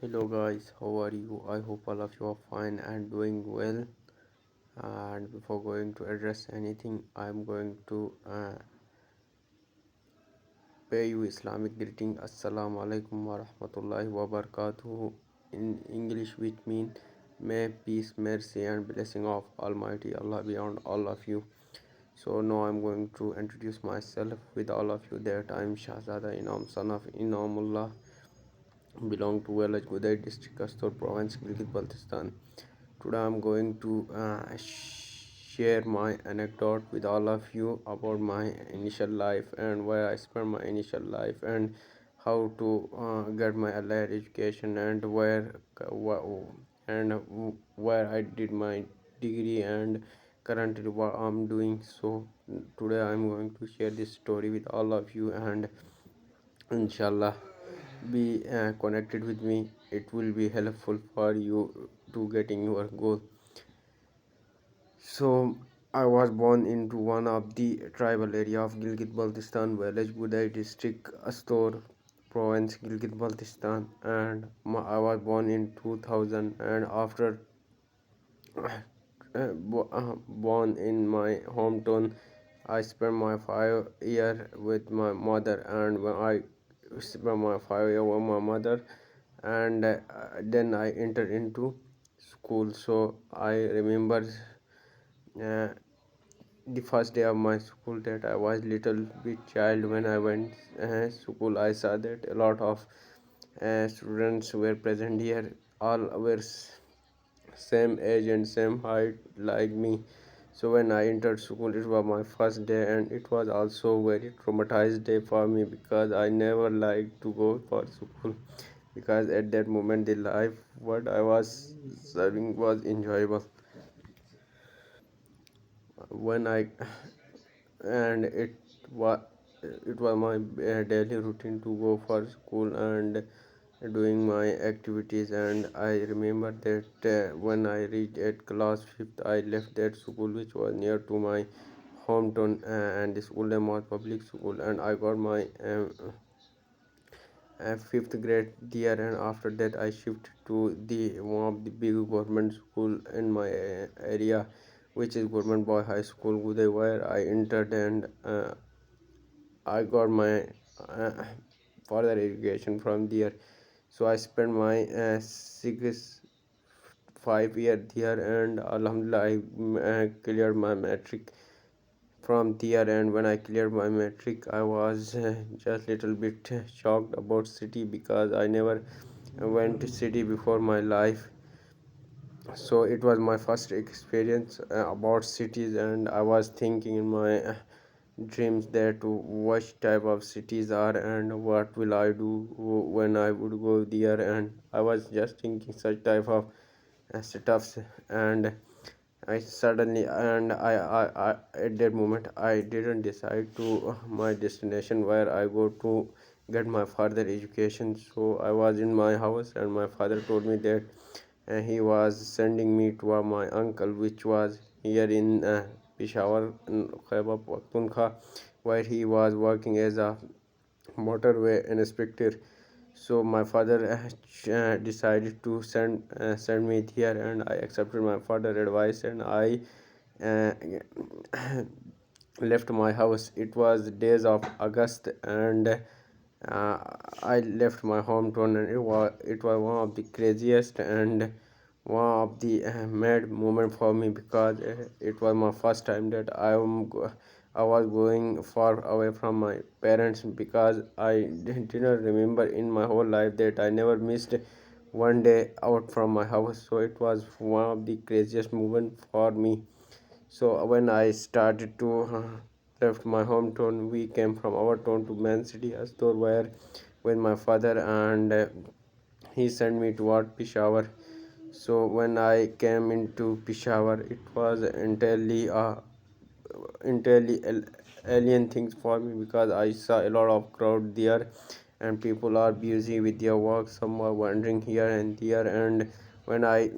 Hello guys, how are you? I hope all of you are fine and doing well. And before going to address anything, I'm going to pay you Islamic greeting. Assalamu alaikum wa rahmatullahi wa barakatuh. In English, which means may peace, mercy, and blessing of Almighty Allah be on all of you. So now I'm going to introduce myself with all of you that I'm Shahzada Inam, son of Inamullah, belong to village Gudai district, Kastor province, Gilgit Baltistan. Today I'm going to share my anecdote with all of you about my initial life and where I spent my initial life and how to get my allied education and where I did my degree and currently what I'm doing. So today I'm going to share this story with all of you, and inshallah be connected with me. It will be helpful for you to getting your goal. So I was born into one of the tribal area of Gilgit Baltistan village, Budai district, Astor province, Gilgit Baltistan, and I was born in 2000. And after born in my hometown, I spent my 5 year with my mother, and when I spent my 5 year with my mother, and then I entered into school. So I remember uh, the first day of my school that I was little bit child. When I went school, I saw that a lot of students were present here. All were same age and same height like me. So when I entered school, it was my first day, and it was also very traumatized day for me because I never liked to go for school, because at that moment the life what I was serving was enjoyable. When I and it was my daily routine to go for school and doing my activities. And I remember that when I reached at class 5th, I left that school which was near to my hometown, and the school name was public school, and I got my fifth grade there. And after that I shifted to the one of the big government school in my area, which is government boy high school Uday, where I entered, and I got my uh, further education from there. So I spent my 5 year there, and alhamdulillah I cleared my matric from there. And when I cleared my matric, I was just little bit shocked about city, because I never went to city before my life. So it was my first experience about cities, and I was thinking in my dreams that what type of cities are and what will I do when I would go there. And I was just thinking such type of stuffs. And I suddenly, and I at that moment I didn't decide to my destination where I go to get my further education. So I was in my house, and my father told me that he was sending me to my uncle, which was here in Peshawar, in Khyber Pakhtunkhwa, where he was working as a motorway inspector. So my father decided to send me here, and I accepted my father advice, and I uh, left my house. It was days of August, and I left my hometown, and it was one of the craziest and one of the mad moment for me, because it was my first time that I was going far away from my parents, because I didn't remember in my whole life that I never missed one day out from my house. So it was one of the craziest moment for me. So when I started to left my hometown, we came from our town to main city Astor, where with my father, and he sent me toward Peshawar. So when I came into Peshawar, it was entirely alien things for me, because I saw a lot of crowd there, and people are busy with their work. Some are wandering here and there. And when I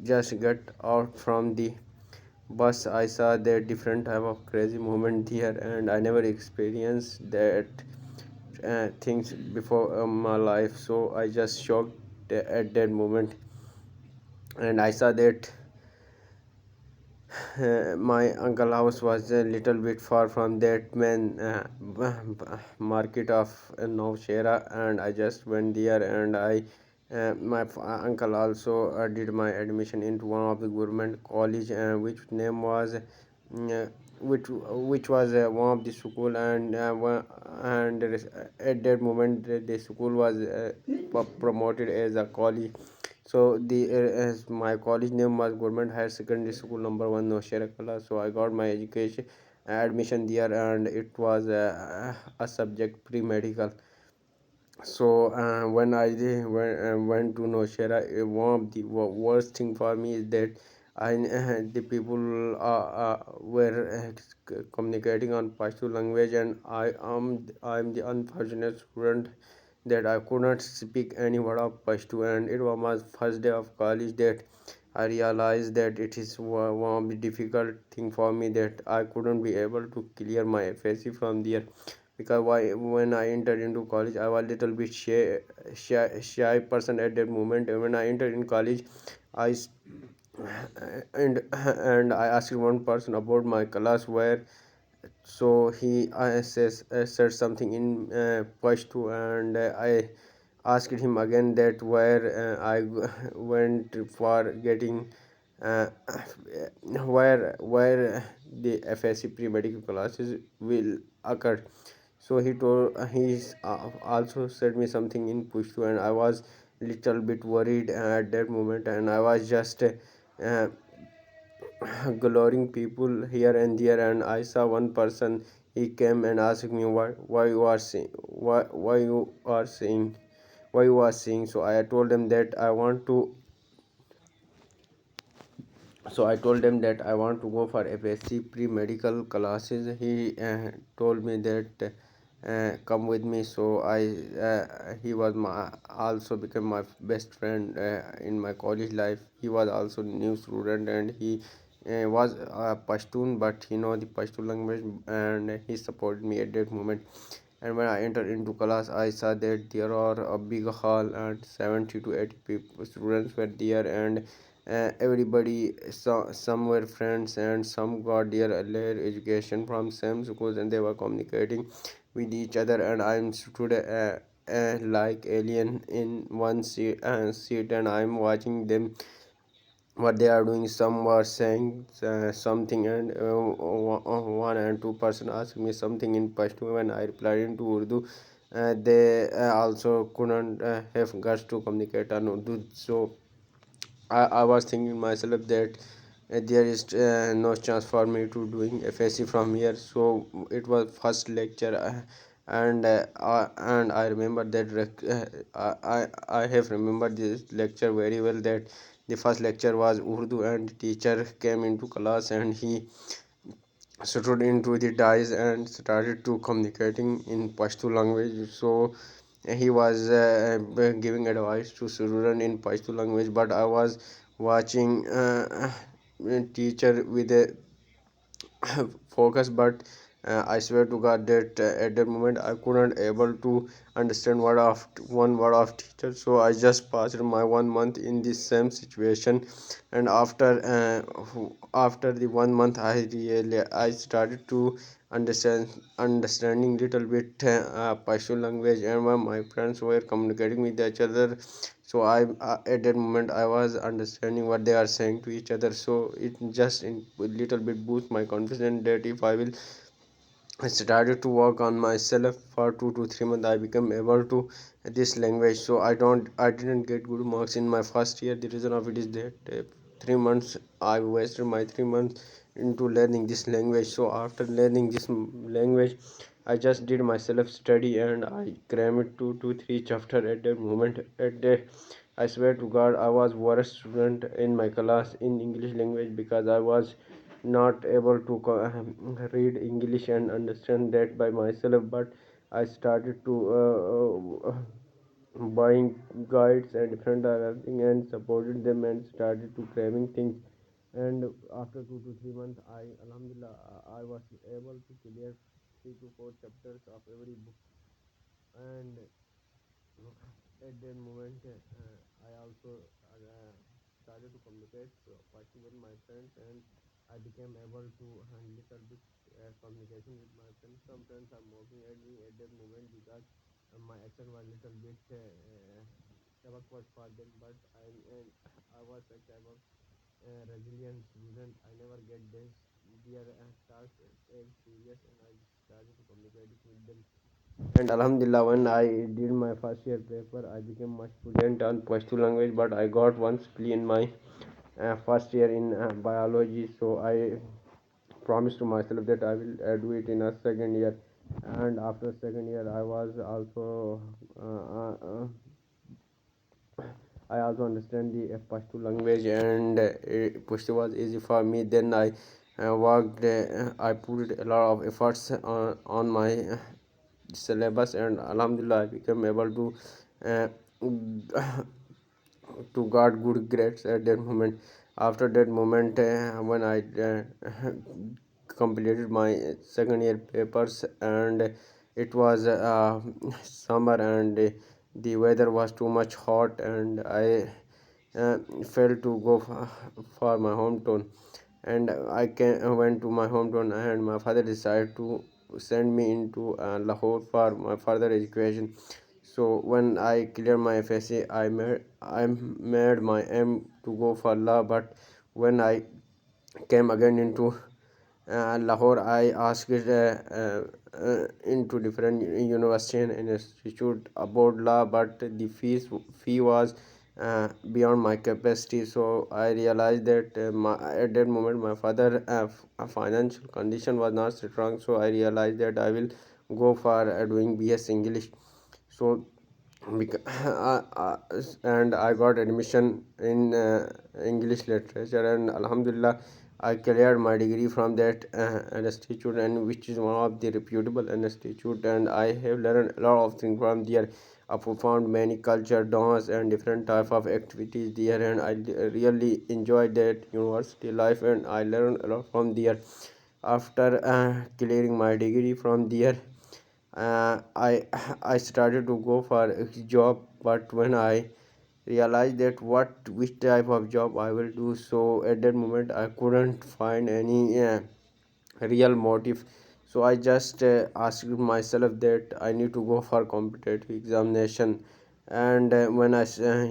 just got out from the bus, I saw that different type of crazy moment here, and I never experienced that things before my life. So I just shocked at that moment, and I saw that my uncle house was a little bit far from that main market of Nowshera, and I just went there, and uncle also did my admission into one of the government college, which name was which was one of the school, and at that moment the school was promoted as a college. So as my college name was Government Higher Secondary School number 1 Nosherakala. So I got my education admission there, and it was a subject pre-medical. So when went to Noshera, one of the worst thing for me is that the people were communicating on Pashto language, and I'm the unfortunate student that I could not speak any word of Pashto, and it was my first day of college that I realized that it is one of the difficult thing for me, that I couldn't be able to clear my FSC from there, because when I entered into college I was little bit shy person at that moment. And when I entered in college, I s- and I asked one person about my class where, so he said something in Pashto, and I asked him again that where went for getting uh, where the FSC pre-medical classes will occur. So he also said me something in Pushtu, and I was little bit worried at that moment, and I was just glowing people here and there, and I saw one person. He came and asked me why you are saying why you are saying why you are saying. So I told him that I want to go for FSC pre-medical classes. He told me that come with me. So he was my also became my best friend in my college life. He was also new student, and he was Pashtun, but he know the Pashtun language, and he supported me at that moment. And when I entered into class, I saw that there are a big hall, and 70 to 80 people, students were there, and everybody, some were friends, and some got their earlier education from same schools, and they were communicating with each other, and I'm stood like alien in one seat, and I'm watching them what they are doing. Some were saying something, and one and two person asked me something in Pashto. When I replied into Urdu, they also couldn't have guts to communicate on Urdu. So I was thinking myself that there is no chance for me to doing FSC from here. So it was first lecture, and I remember that I have remembered this lecture very well. That the first lecture was Urdu, and the teacher came into class, and he stood into the dais and started to communicating in Pashto language. So he was giving advice to student in Pashto language, but I was watching teacher with a focus, but I swear to God that at that moment I couldn't able to understand one word of teacher. So I just passed my 1 month in this same situation, and after the 1 month I started to understanding little bit Pashto language, and when my friends were communicating with each other, so I at that moment I was understanding what they are saying to each other. So it just in little bit boost my confidence that if I started to work on myself for 2 to 3 months, I became able to this language. So I didn't get good marks in my first year. The reason of it is that 3 months I wasted my 3 months into learning this language. So after learning this language, I just did my self study, and I crammed 2 to 3 chapter at that moment. At that, I swear to God, I was worst student in my class in English language, because I was not able to read English and understand that by myself. But I started to buying guides and different other thing, and supported them, and started to cramming things. And after 2 to 3 months, I alhamdulillah I was able to clear 3 to 4 chapters of every book. And at that moment also started to communicate first with my friends, and I became able to little bit communication with my friends. Some friends are mocking at me at that moment because my accent was little bit awkward for them, but I was such type of resilient student. I never get this their tasks as serious, and I started to communicate with them. And Alhamdulillah, when I did my first year paper, I became much fluent on Pashto language. But I got one supply in my first year in biology, so I promised to myself that I will do it in a second year. And after second year, I also understand the Pashto language, and Pashto was easy for me. Then I worked. I put a lot of efforts on my syllabus, and Alhamdulillah, I became able uh, to got good grades at that moment. After that moment, when I completed my second year papers, and it was summer, and the weather was too much hot, and I failed to go for my hometown. And went to my hometown, and my father decided to send me into Lahore for my further education. So when I cleared my FSA, I made my aim to go for law. But when I came again into Lahore, I asked into different university and institute about law, but the fee was beyond my capacity. So I realized that at that moment my father financial condition was not strong. So I realized that I will go for doing BS English. So and I got admission in English literature, and Alhamdulillah, I cleared my degree from that institute, and which is one of the reputable institute, and I have learned a lot of things from there. I performed many culture, dance, and different type of activities there, and I really enjoyed that university life, and I learned a lot from there. After clearing my degree from there, I I started to go for a job. But when I realized that which type of job I will do, so at that moment I couldn't find any real motive. So I just asked myself that I need to go for competitive examination. And when I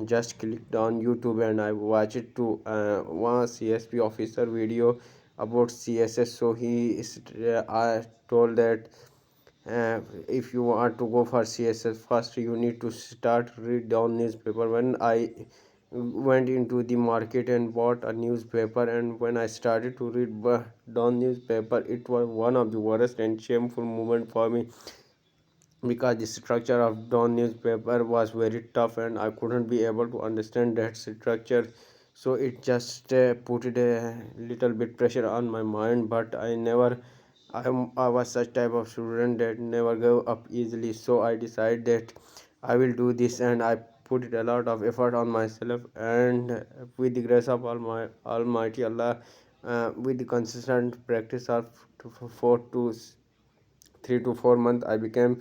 just clicked on YouTube, and I watched it to one CSP officer video about CSS. So I told that if you want to go for CSS, first you need to start read down newspaper. When I went into the market and bought a newspaper, and when I started to read down newspaper, it was one of the worst and shameful moment for me, because the structure of dawn newspaper was very tough, and I couldn't be able to understand that structure. So it just put it a little bit pressure on my mind. But I was such type of student that never go up easily. So I decided that I will do this, and I put it a lot of effort on myself. And with the grace of Almighty Allah, with the consistent practice of 4 to 3 to 4 months, I became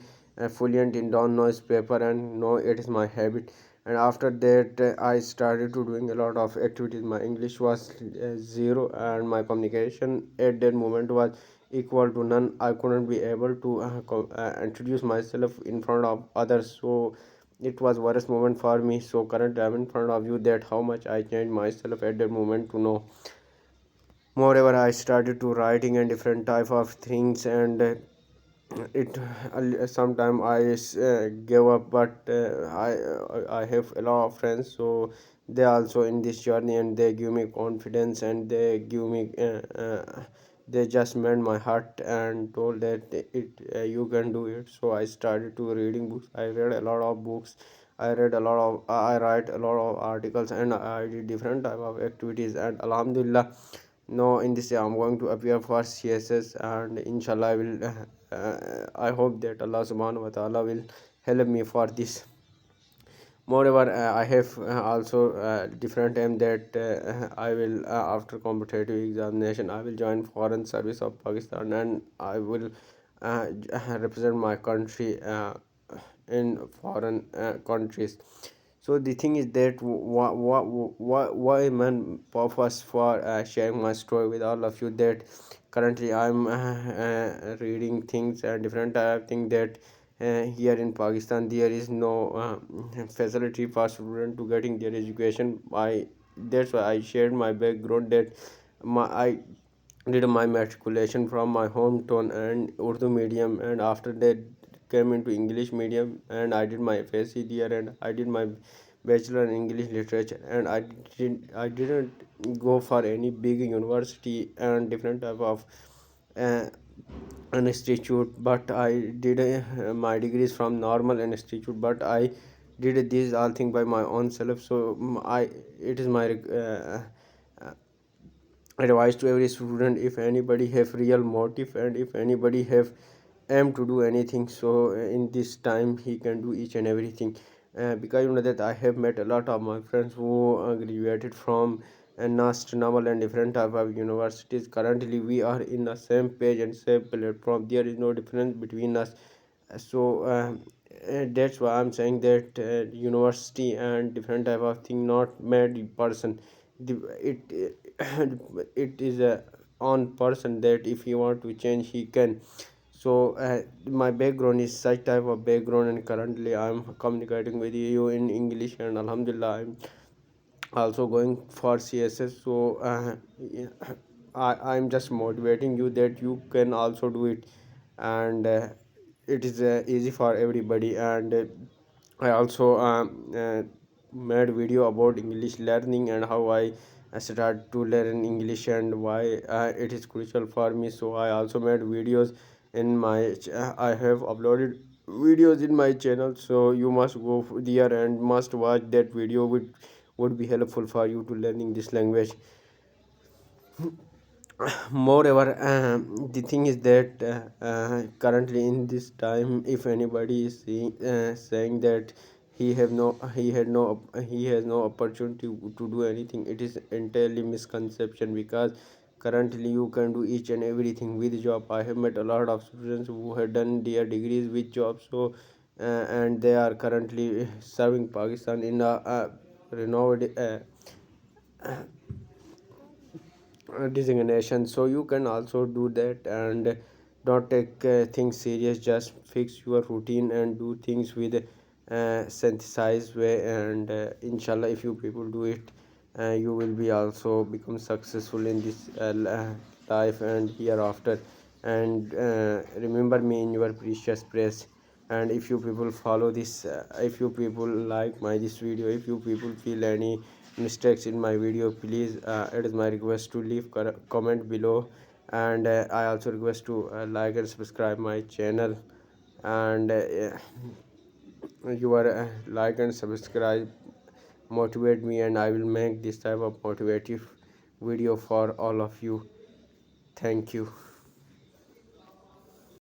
fluent in dawn newspaper, and now it is my habit. And after that, I started to doing a lot of activities. My English was zero, and my communication at that moment was equal to none. I couldn't be able to introduce myself in front of others. So it was worst moment for me. So currently I'm in front of you that how much I changed myself at that moment to know. Moreover, I started to writing and different type of things, and it sometime I gave up. But I have a lot of friends, so they also in this journey, and they give me confidence, and they just made my heart and told that you can do it. So I started to reading books. I read a lot of books. I write a lot of articles, and I did different type of activities. And Alhamdulillah, no, in this year I'm going to appear for CSS, and inshallah I hope that Allah subhanahu wa ta'ala will help me for this. Moreover, I have also different aim that I will after competitive examination I will join foreign service of Pakistan, and I will represent my country in foreign countries. So the thing is that why man purpose for sharing my story with all of you, that currently I'm reading things and different thing that here in Pakistan there is no facility for student to getting their education. I That's why I shared my background, that I did my matriculation from my hometown and Urdu medium, and after that came into English medium, and I did my FSc there, and I did my bachelor in English literature, and I didn't go for any big university and different type of uh, an institute, but I did my degrees from normal institute, but I did these all thing by my own self. So I it is my uh, advice to every student, if anybody have real motive and if anybody have aim to do anything, so in this time he can do each and everything. Because you know that I have met a lot of my friends who graduated from NAST, normal and different type of universities. Currently we are in the same page and same platform, there is no difference between us. That's why I'm saying that university and different type of thing not made the person. It it is a on person, that if he want to change he can. So my background is such type of background, and currently I'm communicating with you in English, and alhamdulillah I'm also going for CSS. So yeah, I'm just motivating you that you can also do it, and it is easy for everybody. And I also made video about English learning and how I started to learn English and why it is crucial for me. So I also made videos in my I have uploaded videos in my channel, so you must go there and must watch that video, which would be helpful for you to learning this language. Moreover, the thing is that currently in this time, if anybody is saying that he has no opportunity to do anything, it is entirely misconception. Because currently you can do each and everything with job. I have met a lot of students who have done their degrees with jobs. So and they are currently serving Pakistan in a renowned designation. So you can also do that, and don't take things serious, just fix your routine and do things with synthesized way. And inshallah, if you people do it, you will be also become successful in this life and hereafter. And remember me in your precious prayers. And if you people follow this, if you people like my this video, if you people feel any mistakes in my video, please it is my request to leave comment below. And I also request to like and subscribe my channel. And your like and subscribe motivate me, and I will make this type of motivative video for all of you. Thank you.